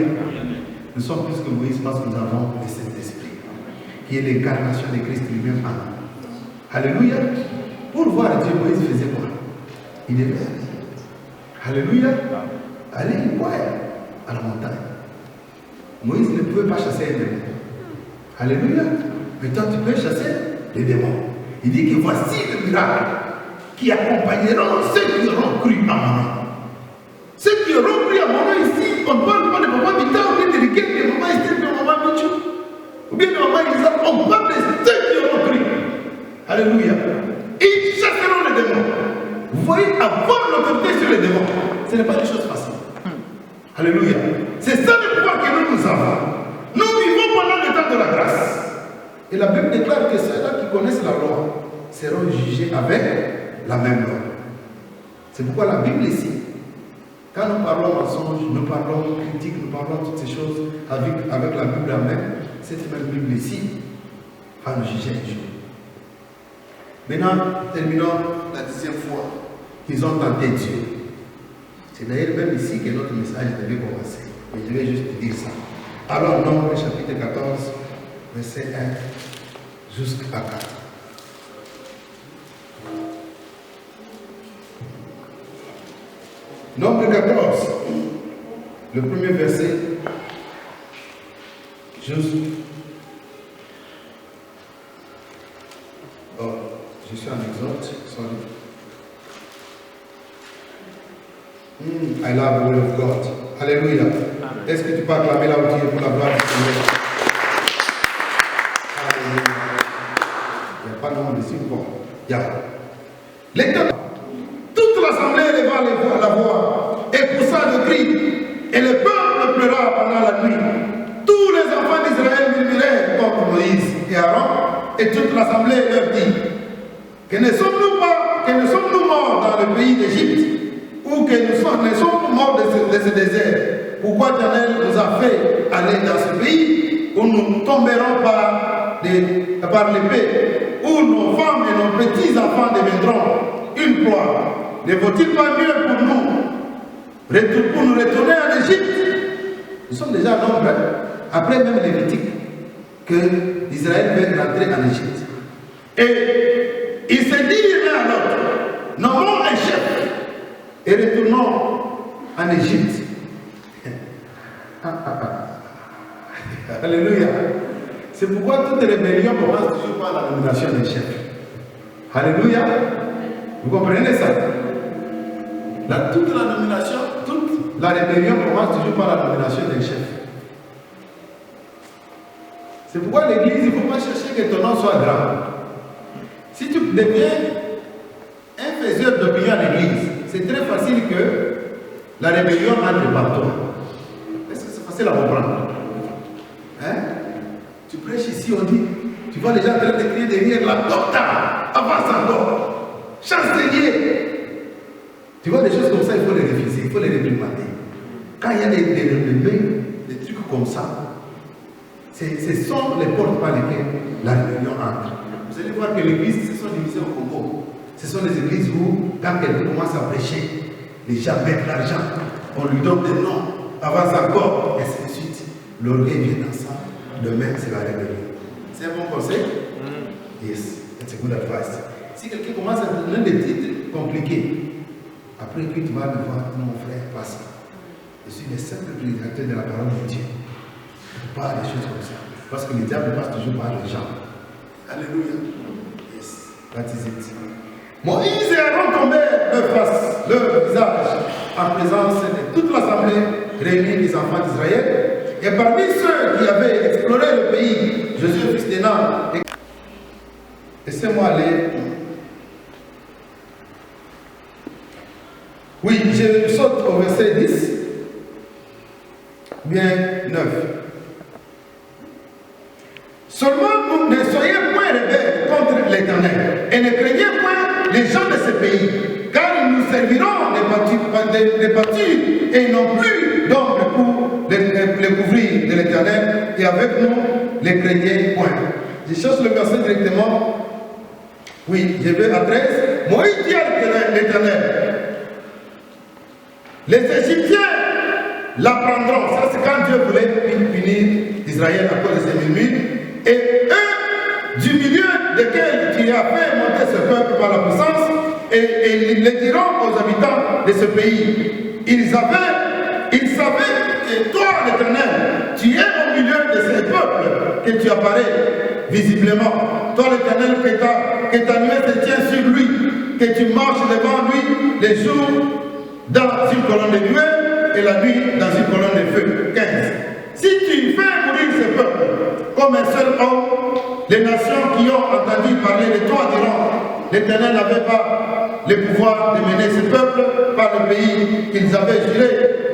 Nous sommes plus que Moïse parce que nous avons le Saint-Esprit, qui est l'incarnation de Christ lui-même en nous. Alléluia. Pour voir Dieu, Moïse faisait quoi? Il devait aller. Alléluia. Aller quoi? À la montagne. Moïse ne pouvait pas chasser un démon. Alléluia. Mais toi, tu peux chasser les démons. Il dit que voici le miracle qui accompagneront ceux qui auront cru à mon nom. Ceux qui auront cru à mon nom ici, on ne parle pas de maman Mita, ou bien de l'équipe de maman Esther, de maman Michou, ou bien de maman Elisa, on parle de ceux qui auront cru. Alléluia. Ils chasseront les démons. Vous voyez, avoir l'autorité sur les démons, ce n'est pas des choses faciles. Alléluia. C'est ça le pouvoir que nous avons. Nous vivons pendant le temps de la grâce. Et la Bible déclare que ceux-là qui connaissent la loi seront jugés avec la même loi. C'est pourquoi la Bible ici, quand nous parlons mensonge, nous parlons critique, nous parlons toutes ces choses avec la Bible en main, cette même Bible ici va nous juger un jour. Maintenant, terminons la 10e fois qu'ils ont tenté Dieu. C'est d'ailleurs même ici que notre message devait commencer. Et je vais juste dire ça. Alors, Nombre chapitre 14, verset 1 jusqu'à 4. Nombre 14, le premier verset, juste. Oh, je suis en exode, sorry. I love the word of God. Alléluia. Est-ce que tu peux acclamer là où tu es pour la gloire du Seigneur? Alléluia. Il n'y a pas de nom de si bon. L'état. Toute l'assemblée éleva la voix et poussa de cris. Et le peuple pleura pendant la nuit. Tous les enfants d'Israël murmuraient contre Moïse et Aaron. Et toute l'assemblée leur dit: que ne sommes-nous morts dans le pays d'Égypte, ou que ne sommes morts de ce désert? Pourquoi l'Éternel nous a fait aller dans ce pays où nous tomberons par l'épée, où nos femmes et nos petits-enfants deviendront une proie? Ne vaut-il pas mieux pour nous retourner en Égypte? Nous sommes déjà nombreux, après même Lévitique, que Israël veut rentrer en Égypte. Et il se dit l'un à l'autre: nommons un chef et retournons en Égypte. Alléluia. C'est pourquoi toute rébellion commence toujours par la nomination des chefs. Alléluia. Vous comprenez ça? Toute la rébellion commence toujours par la nomination des chefs. C'est pourquoi l'église, il ne faut pas chercher que ton nom soit grand. Si tu deviens un faiseur d'opinion à l'église, C'est très facile que la rébellion entre partout. Est-ce que c'est facile à comprendre? Hein? Tu prêches ici, on dit, tu vois les gens en train de crier derrière la docta, avance encore, chancelier. Tu vois des choses comme ça, il faut les refuser, il faut les réprimander. Quand il y a des renommées, des trucs comme ça, ce sont les portes par lesquelles la rébellion entre. Vous allez voir que les églises se sont divisées au Congo. Ce sont les églises où, quand quelqu'un commence à prêcher, les gens mettent l'argent, on lui donne des noms, avance encore, et ainsi de suite. L'orgueil vient ensemble, demain c'est la rébellion. C'est un bon conseil? Yes, it's a good advice. Si quelqu'un commence à donner des titres compliqués, après que tu vas me voir, non mon frère, pas ça. Je suis le simple prédicateur de la parole de Dieu. Pas des choses comme ça. Parce que le diable passe toujours par les gens. Alléluia. Yes, that is it. Moïse et Aaron tombèrent leur visage en présence de toute l'assemblée réunie des enfants d'Israël. Et parmi ceux qui avaient exploré le pays, Josué fils d'Énan. Laissez-moi aller. Oui, je saute au verset 10, bien 9. Seulement, ne soyez point rebelles contre l'Éternel et ne craignez point les gens de ce pays, car ils nous serviront des bâtures et non plus d'ombre pour les couvrir de l'Éternel, et avec nous, les craignez point. Je cherche le verset directement. Oui, je vais à 13. Moïse dit à l'Éternel, les Égyptiens l'apprendront. Ça, c'est quand Dieu voulait punir Israël à cause de ses murmures. Et eux, du milieu desquels tu as fait monter ce peuple par la puissance, et ils le diront aux habitants de ce pays. Ils savaient que toi, l'Éternel, tu es au milieu de ces peuples, que tu apparais visiblement. Toi, l'Éternel, que ta nuée se tient sur lui, que tu marches devant lui les jours dans une colonne de nuée et la nuit dans une colonne de feu. 15. Si tu fais mourir ce peuple comme un seul homme, les nations qui ont entendu parler de toi diront, l'Éternel n'avait pas le pouvoir de mener ce peuple par le pays qu'ils avaient juré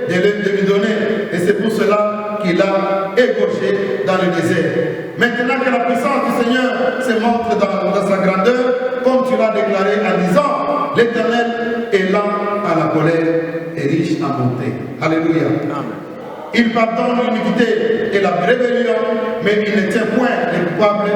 de lui donner. Et c'est pour cela qu'il a égorgé dans le désert. Maintenant que la puissance du Seigneur se montre dans sa grandeur, comme tu l'as déclaré en disant, l'Éternel est lent à la colère et riche en bonté. Alléluia. Amen. Il pardonne l'iniquité et la rébellion, mais il ne tient point les coupables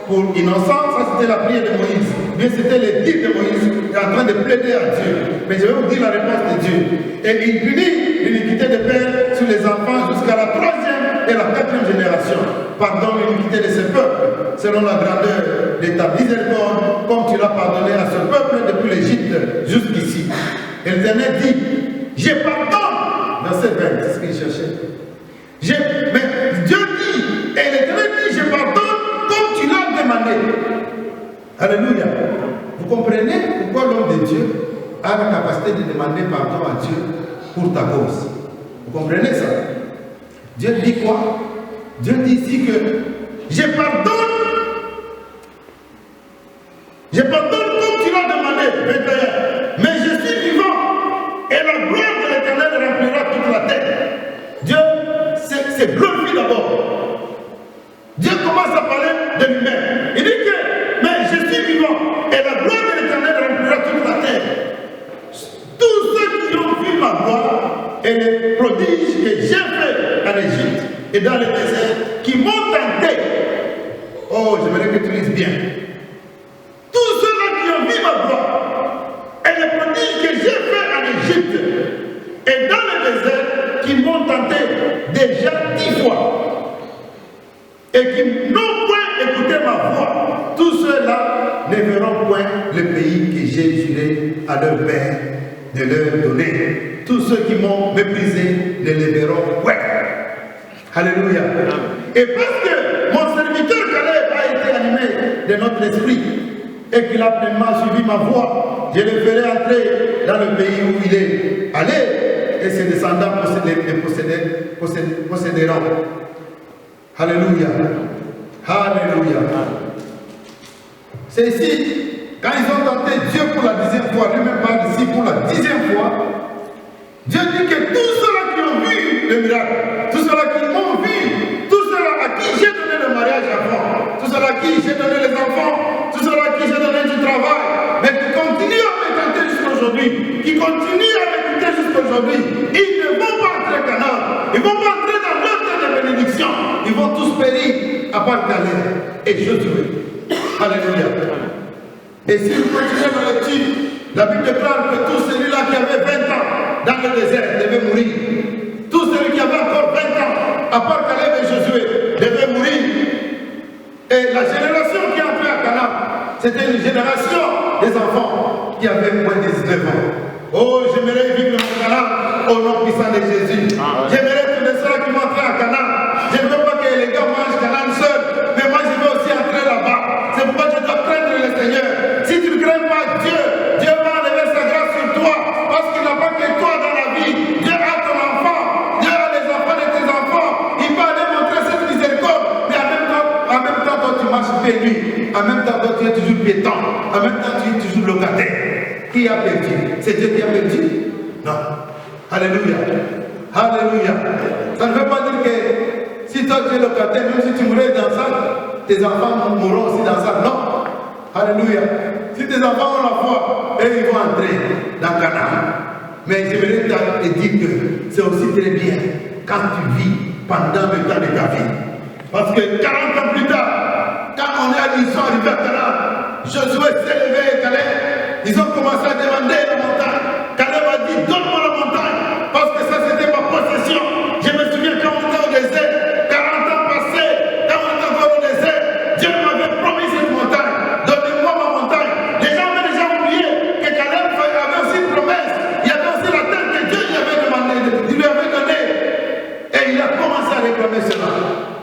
pour innocents. Ça, c'était la prière de Moïse. Bien, c'était le dit de Moïse, qui est en train de plaider à Dieu. Mais je vais vous dire la réponse de Dieu. Et il punit l'iniquité des pères sur les enfants jusqu'à la 3e et la 4e génération. Pardonne l'iniquité de ce peuple, selon la grandeur de ta miséricorde, comme tu l'as pardonné à ce peuple depuis l'Égypte jusqu'ici. Et l'Éternel dit, je pardonne. Verset 20, c'est ce qu'il cherchait. Mais Dieu dit, et l'Éternel dit, je pardonne comme tu l'as demandé. Alléluia. Vous comprenez pourquoi l'homme de Dieu a la capacité de demander pardon à Dieu pour ta cause? Vous comprenez ça? Dieu dit quoi? Dieu dit ici que je pardonne comme tu l'as demandé, 21. Mais je suis vivant et la gloire de l'Éternel remplira toute la terre. Dieu c'est glorifié d'abord. Dieu commence à parler de lui-même. Il dit que, mais je suis vivant et la gloire de l'Éternel remplira toute la terre. Tous ceux qui ont vu ma gloire et les prodiges que j'ai fait en Égypte et dans le désert, qui m'ont tenté. Oh, j'aimerais que tu lises bien. Tous ceux-là qui ont vu ma gloire et les prodiges que j'ai fait en Égypte et dans le désert, qui m'ont tenté déjà 10 fois et qui n'ont point écouté ma voix, tous ceux-là ne verront point le pays que j'ai juré à leur père de leur donner. Tous ceux qui m'ont méprisé ne les verront point. Alléluia. Et parce que mon serviteur Caleb a été animé de notre esprit et qu'il a pleinement suivi ma voix, je le ferai entrer dans le pays où il est allé et ses descendants posséderont. Alléluia. Alléluia. C'est ici quand ils ont tenté Dieu pour la 10e fois, lui-même parle ici pour la 10e fois, Dieu dit que tous ceux-là qui ont vu le miracle, tous ceux-là qui m'ont vu, tous ceux-là à qui j'ai donné le mariage avant, tous ceux-là à qui j'ai donné les enfants, tous ceux-là à qui j'ai donné du travail, mais qui continuent à me tenter jusqu'à aujourd'hui, qui continuent à m'écouter jusqu'à aujourd'hui, ils ne vont pas entrer au Canaan, ils ne vont pas entrer dans leur terre de bénédiction, ils vont tous périr à part Caleb et Josué. Alléluia. Et si vous continuez dans le lecture, la Bible déclare que tout celui-là qui avait 20 ans dans le désert devait mourir. Tout celui qui avait encore 20 ans, à part Caleb et Josué, devait mourir. Et la génération qui est entrée à Canaan, c'était une génération des enfants qui avaient moins de 19 ans. Oh, j'aimerais vivre dans Canaan au nom puissant de Jésus. J'aimerais que les soeurs qui vont entrer à Canaan, je ne veux pas que les gars mangent Canaan seuls, mais moi je veux aussi entrer là-bas. C'est pourquoi je dois craindre le Seigneur. Si tu ne crains pas Dieu, Dieu va enlever sa grâce sur toi, parce qu'il n'a pas que toi dans la vie. Dieu a ton enfant, Dieu a les enfants de tes enfants. Il va aller montrer cette miséricorde, mais en même temps toi tu marches pénu, en même temps toi tu es toujours piéton, en même temps tu es toujours locataire. Qui a perdu? C'est Dieu qui a perdu? Non. Alléluia. Alléluia. Ça ne veut pas dire que si toi tu es locataire, même si tu mourrais dans ça, tes enfants mourront aussi dans ça. Non. Alléluia. Si tes enfants ont la foi, eux ils vont entrer dans Canaan. Mais j'aimerais te dire que c'est aussi très bien quand tu vis pendant le temps de ta vie. Parce que 40 ans plus tard, quand ils sont arrivés à Canaan, Josué s'est levé et Caleb, ils ont commencé à demander la montagne. Caleb a dit, donne-moi la montagne, parce que ça c'était ma possession. Je me souviens quand on était au désert, 40 ans passés, quand on était encore au désert, Dieu m'avait promis cette montagne. Donnez-moi ma montagne. Les gens avaient déjà oublié que Caleb avait aussi une promesse. Il y avait aussi la terre que Dieu lui avait demandé, il lui avait donnée. Et il a commencé à réclamer cela.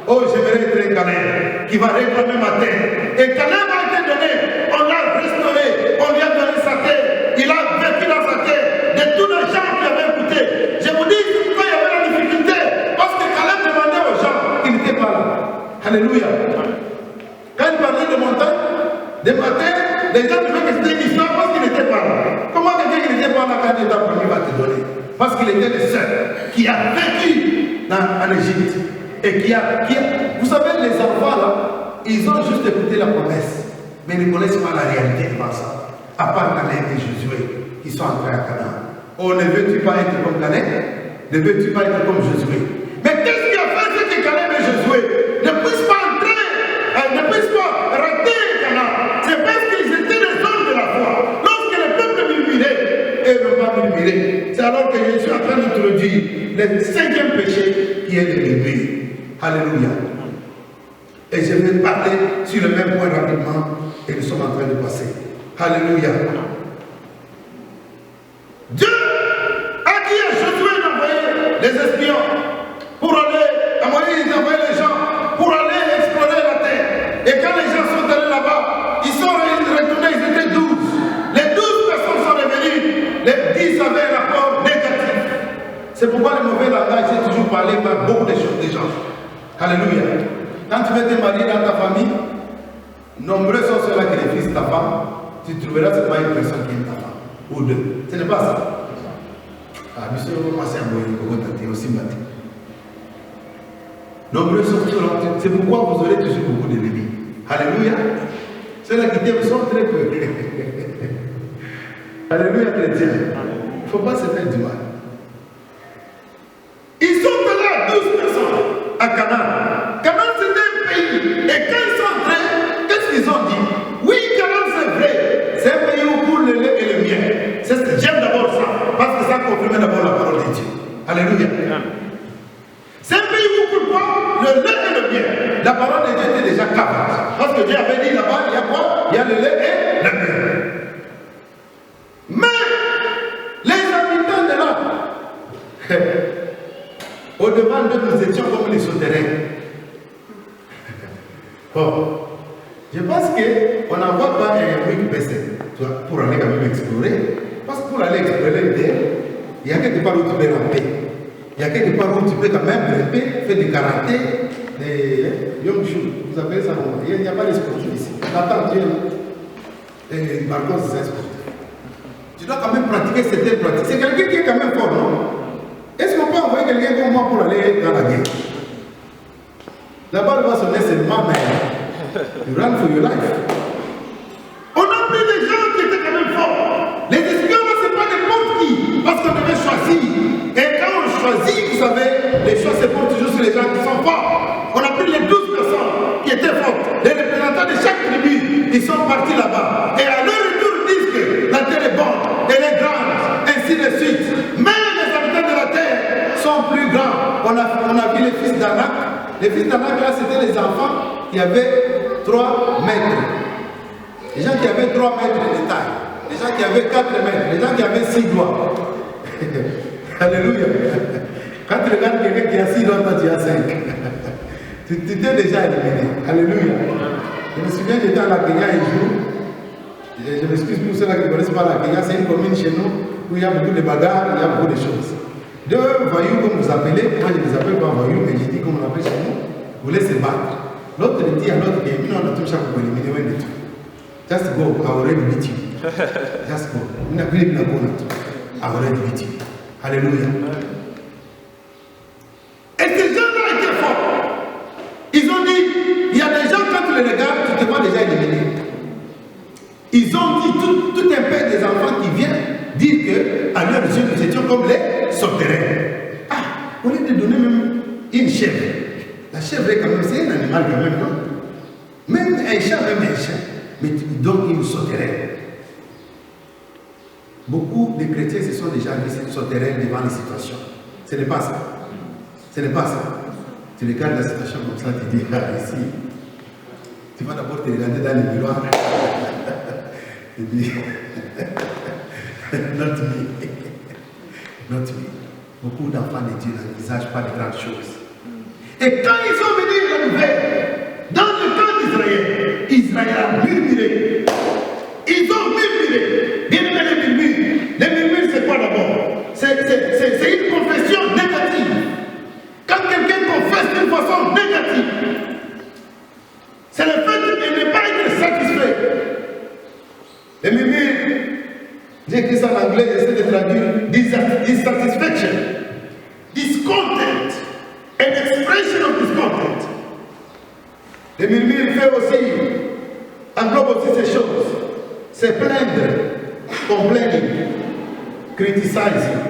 Oh, j'aimerais être un Caleb qui va réclamer ma terre. Et Caleb a été donné. On l'a restauré. On lui a donné sa terre. Il a vécu dans sa terre. De tous les gens qui avaient écouté. Je vous dis pourquoi il y avait la difficulté. Parce que Caleb demandait aux gens qui n'étaient pas là. Alléluia. Quand il parlait de montagne, de ma terre, les gens disaient que c'était une histoire parce qu'il n'était pas là. Comment quelqu'un qui n'était pas là quand Dieu t'a promis va te donner? Parce qu'il était le seul qui a vécu en Égypte. Et vous savez, les enfants là, ils ont juste écouté la promesse, mais ils ne connaissent pas la réalité devant ça. À part Caleb et Josué, qui sont entrés à Canaan. Oh, ne veux-tu pas être comme Caleb? Ne veux-tu pas être comme Josué? Mais qu'est-ce qui a fait que Caleb et Josué ne puissent pas entrer, ne puissent pas rater Canaan? C'est parce qu'ils étaient les hommes de la foi. Lorsque le peuple murmurait, eux ne pas murmurer. C'est alors que je suis en train d'introduire le 5e péché qui est le murmure. Alléluia. Et je vais parler sur le même point rapidement et nous sommes en train de passer. Alléluia. Dieu a dit à Josué d'envoyer les espions pour aller, à Moïse d'envoyer les gens pour aller explorer la terre. Et quand les gens sont allés là-bas, ils sont retournés, ils étaient 12. Les 12 personnes sont revenues, les 10 avaient un rapport négatif. C'est pourquoi le mauvais langage est toujours parlé par beaucoup de choses des gens. Alléluia. Quand tu veux te marier dans ta famille, nombreux sont ceux-là qui refusent ta femme, tu trouveras seulement une personne qui aime ta femme. Ou deux. Ce n'est pas ça. Ah, monsieur, moi c'est un bon aussi matin. Nombreux sont ceux-là. C'est pourquoi vous aurez toujours beaucoup d'ennemis. Alléluia. Ceux-là qui t'aiment sont très peu. Alléluia, chrétien. Il ne faut pas se faire du mal. Ils sont allés à 12 personnes à Canaan. Canaan c'était un pays. Et quand ils sont entrés, qu'est-ce qu'ils ont dit? Oui, Canaan c'est vrai. C'est un pays où coule le lait et le miel. J'aime d'abord ça. Parce que ça confirme d'abord la parole de Dieu. Alléluia. C'est un pays où coule quoi? Le lait et le miel. La parole de Dieu était déjà capable. Parce que Dieu avait dit là-bas, il y a quoi? Il y a le lait et le miel. Mais les habitants de là, au-devant d'eux, nous étions comme les souterrains. Bon, je pense qu'on n'envoie pas un Rick Besset pour aller quand même explorer. Parce que pour aller explorer il y a quelque part où tu peux ramper. Il y a quelque part où tu peux quand même ramper, faire du karaté, des yongshu. Vous appelez ça comment? Il n'y a pas de sportif ici. Attends, Dieu là. Et par contre, c'est un sportif. Tu dois quand même pratiquer certaines pratiques. C'est quelqu'un qui est quand même fort, non? Est-ce qu'on peut envoyer quelqu'un comme moi pour aller dans la guerre? La balle va sonner seulement, mais you run for your life. On a pris des gens qui étaient quand même forts. Les espions, ce n'est pas n'importe qui, parce qu'on devait choisir. Et quand on choisit, vous savez, les choix se portent toujours sur les gens qui sont forts. On a pris les 12 personnes qui étaient fortes, les représentants de chaque tribu, ils sont partis là-bas. Et à leur retour, ils disent que la terre est bonne, elle est grande, ainsi de suite. Mais les habitants de la terre sont plus grands. On a vu les fils d'Anak. Les fils d'Anak, là, c'était les enfants qui avaient 3 mètres. Les gens qui avaient 3 mètres de taille. Les gens qui avaient 4 mètres. Les gens qui avaient 6 doigts. Alléluia. Quand tu regardes quelqu'un qui a 6 doigts, toi tu as 5. Tu t'es déjà éliminé. Alléluia. Je me souviens, j'étais à la Kenya un jour. Je m'excuse pour ceux-là qui ne connaissent pas la Kenya. C'est une commune chez nous où il y a beaucoup de bagarres, il y a beaucoup de choses. 2 voyous, comme vous appelez, moi je ne les appelle pas voyous, mais je dis comme on appelle chez nous, voulaient se battre. L'autre dit à l'autre, mais nous on a tout chaque pour éliminer, ouais, du tout. Just go, I already beat you. Just go. I already beat you. Alléluia. Et ces gens-là étaient forts. Ils ont dit, il y a des gens, quand tu les regardes, tu te vois déjà éliminé. Ils ont dit, tout un père des enfants qui vient dire qu'à leur yeux, nous étions comme les sauterelles. Ah, au lieu de donner même une chèvre. La chèvre est quand même, c'est un animal quand même, non? Même un chat, même un chat. Mais tu lui donnes une sauterelle. Beaucoup de chrétiens se sont déjà mis cette sauterelle devant les situations. Ce n'est pas ça. Ce n'est pas ça. Tu regardes la situation comme ça, tu dis, ah, ici, tu vas d'abord te regarder dans le miroir. Tu dis, not me. Not me. Beaucoup d'enfants de Dieu n'envisagent pas de grandes choses. Et quand ils ont venu la nouvelle, dans le temps d'Israël, Israël a murmuré. Ils ont murmuré. Bien aimé les murmures. Les murmures, c'est quoi d'abord? C'est une confession négative. Quand quelqu'un confesse d'une façon négative, c'est le fait de ne pas être satisfait. Les murmures, j'ai écrit ça en anglais, j'essaie de traduire, dissatisfaction, discontent, an expression of discontent. Les murmures fait aussi, englobe aussi ces choses. C'est plaindre, complaining, criticizing,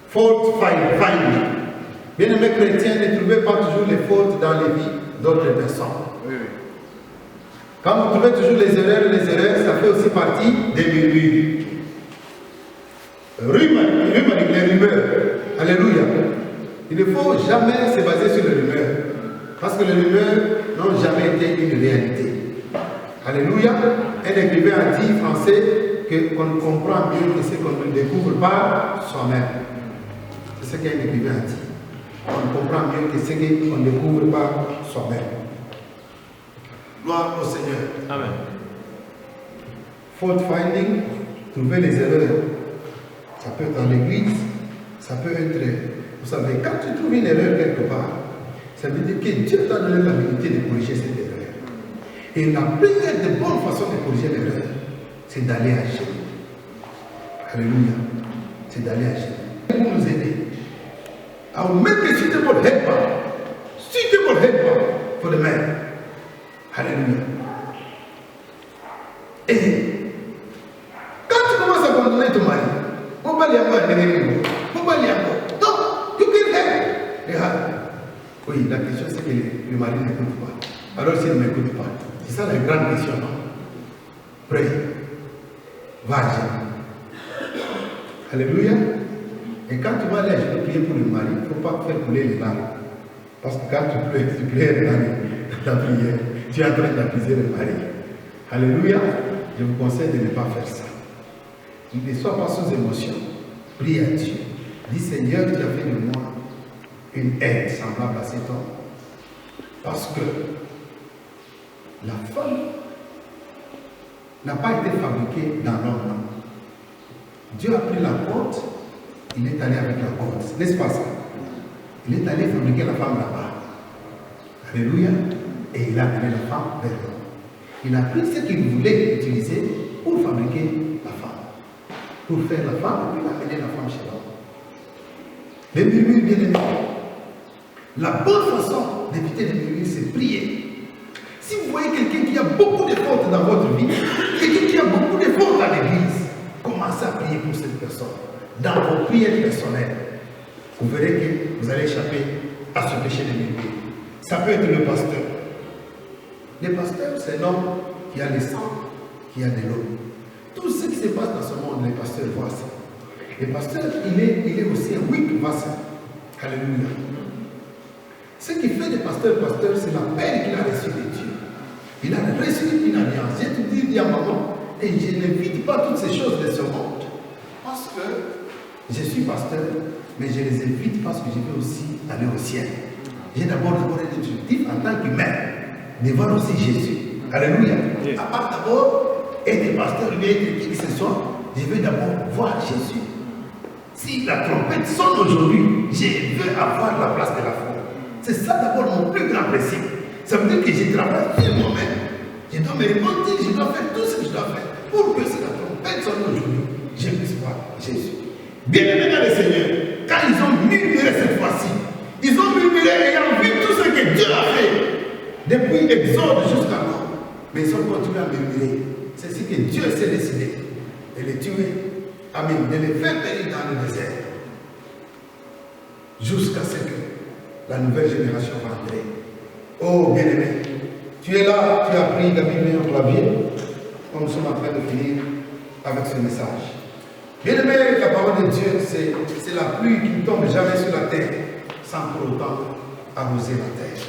fault finding. Bien aimé chrétien, ne trouvez pas toujours les fautes dans les vies d'autres personnes. Oui. Quand vous trouvez toujours les erreurs, ça fait aussi partie des murmures. Les rumeurs. Alléluia. Il ne faut jamais se baser sur les rumeurs. Parce que les rumeurs n'ont jamais été une réalité. Alléluia. Un écrivain a dit en français qu'on comprend mieux que ce qu'on ne découvre pas soi-même. C'est ce qu'un écrivain a dit. On comprend mieux que ce qu'on ne découvre pas soi-même. Gloire au Seigneur. Amen. Fault finding, trouver les erreurs. Ça peut être dans l'église, ça peut être, vous savez, quand tu trouves une erreur quelque part, ça veut dire que Dieu t'a donné l'habilité de corriger cette erreur. Et la première des bonnes façons de corriger l'erreur, c'est d'aller à Jésus. Alléluia. C'est d'aller à Jésus. Pour nous aider. I will make a suitable helper for the man. Alléluia. Et quand tu commences à abandonner ton mari, on va lui avoir un ennemi. On va lui avoir. Non, you can help. Regarde. Oui, la question c'est que le mari n'écoute pas. Alors s'il ne m'écoute pas, c'est ça la grande question, non? Prie. Va à Jésus. Alléluia. Et quand tu vas aller à Jésus prier pour le mari, il ne faut pas faire couler les larmes. Parce que quand tu pleures dans la prière, tu es en train d'accuser le mari. Alléluia. Je vous conseille de ne pas faire ça. Ne sois pas sous émotion. Prie à Dieu. Dis Seigneur, tu as fait de moi une aide semblable à cet homme. Parce que la femme n'a pas été fabriquée dans l'homme. Dieu a pris la côte, il est allé avec la côte. N'est-ce pas ça? Il est allé fabriquer la femme là-bas. Alléluia. Et il a amené la femme vers l'homme. Il a pris ce qu'il voulait utiliser pour fabriquer la femme. Pour faire la femme et puis amener la femme chez l'homme. Les murmures, bien aimés. La bonne façon d'éviter les murmures, c'est prier. Si vous voyez quelqu'un qui a beaucoup de fautes dans votre vie, quelqu'un qui a beaucoup de fautes à l'église, commencez à prier pour cette personne. Dans vos prières personnelles, vous verrez que vous allez échapper à ce péché de murmure. Ça peut être le pasteur. Le pasteur, c'est un homme qui a le sang, qui a de l'eau. Tout ce qui se passe dans ce monde, les pasteurs voient ça. Le pasteur, il est aussi un weak vessel. Alléluia. Ce qui fait des pasteurs, c'est la paix qu'il a reçue de Dieu. Il a reçu une alliance. J'ai tout dit à maman, et je n'évite pas toutes ces choses de ce monde. Parce que je suis pasteur, mais je les évite parce que je veux aussi aller au ciel. J'ai d'abord un objectif en tant qu'humain, de voir aussi Jésus. Alléluia. Yes. À part d'abord être pasteur, ou être qui que ce soit, je veux d'abord voir Jésus. Si la trompette sonne aujourd'hui, je veux avoir la place de la foi. C'est ça d'abord mon plus grand principe. Ça veut dire que je travaille sur moi-même. Je dois me repentir, je dois faire tout ce que je dois faire pour que si la trompette sonne aujourd'hui, je puisse voir Jésus. Bien aimé dans le Seigneur, quand ils ont murmuré cette fois-ci, ils ont murmuré ayant vu tout ce que Dieu a fait depuis Exode jusqu'à maintenant. Mais ils ont continué à murmurer. C'est ce que Dieu s'est décidé de les tuer. Amen. De les faire périr dans le désert. Jusqu'à ce que la nouvelle génération va entrer. Oh bien-aimé, tu es là, tu as pris la Bible en clavier. Nous sommes en train de finir avec ce message. Bien-aimé, la parole de Dieu, c'est la pluie qui ne tombe jamais sur la terre sans pour autant arroser la terre.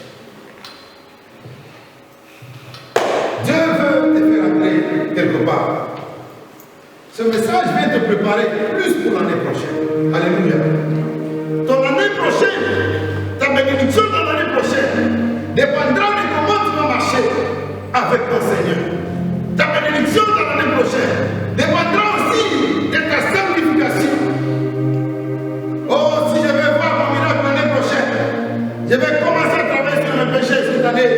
Dieu veut te faire entrer quelque part. Ce message vient te préparer plus pour l'année prochaine. Alléluia. Ton année prochaine, ta bénédiction dans l'année prochaine, dépendra de comment tu vas marcher avec ton Seigneur. Ta bénédiction dans l'année prochaine dépendra aussi de ta sanctification. Oh, si je vais voir mon miracle l'année prochaine, je vais commencer à travailler sur mes péchés cette année.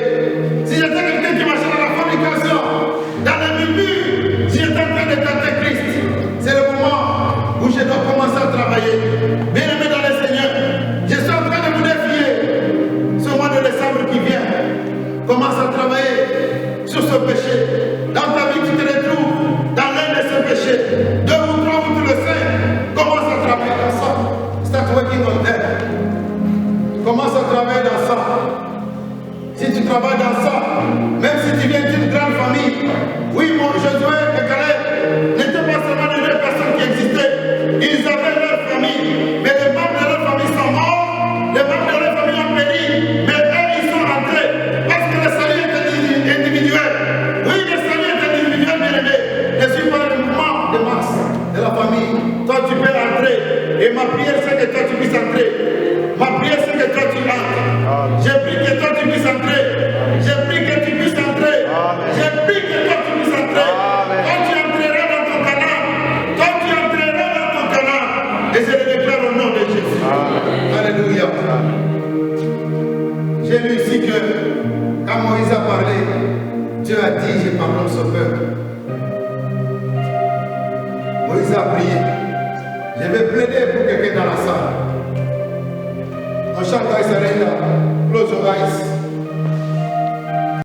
Si j'étais quelqu'un qui marchait dans la fornication, dans les murmures, si j'étais en train de tenter Christ, c'est le moment où je dois commencer à travailler. Bien-aimé dans le Seigneur, je suis en train de vous défier ce mois de décembre qui vient. Commence à travailler sur ce péché. Dans ta vie, tu te retrouves dans l'un de ces péchés. 2 ou 3 ou tout le 5. Commence à travailler dans ça. Start working on that. Commence à travailler dans ça. Si tu travailles dans ça, même si tu viens d'une grande famille, oui, mon Josué et Caleb n'étaient pas seulement les 2 personnes qui existaient. Ils avaient leur famille, mais les membres de leur famille sont morts, les membres de leur famille ont péri, mais eux, ils sont rentrés. Parce que le salut est individuel. Oui, le salut est individuel, bien aimé. Je ne suis pas le mouvement de masse de la famille. Toi, tu peux entrer. Et ma prière, c'est que toi, tu puisses entrer. Ma prière, c'est que toi, tu entres. J'ai pris que toi, tu puisses entrer. J'ai pris que tu puisses entrer. J'ai pris que toi, tu puisses entrer. Quand tu entreras dans ton canal, toi, tu entreras dans ton canal. Et je le déclare au nom de Jésus. Alléluia. J'ai lu ici que quand Moïse a parlé, Dieu a dit, j'ai parlé à ce peuple. Moïse a prié. Je vais plaider pour quelqu'un dans la salle. On chante à Israël, close your eyes.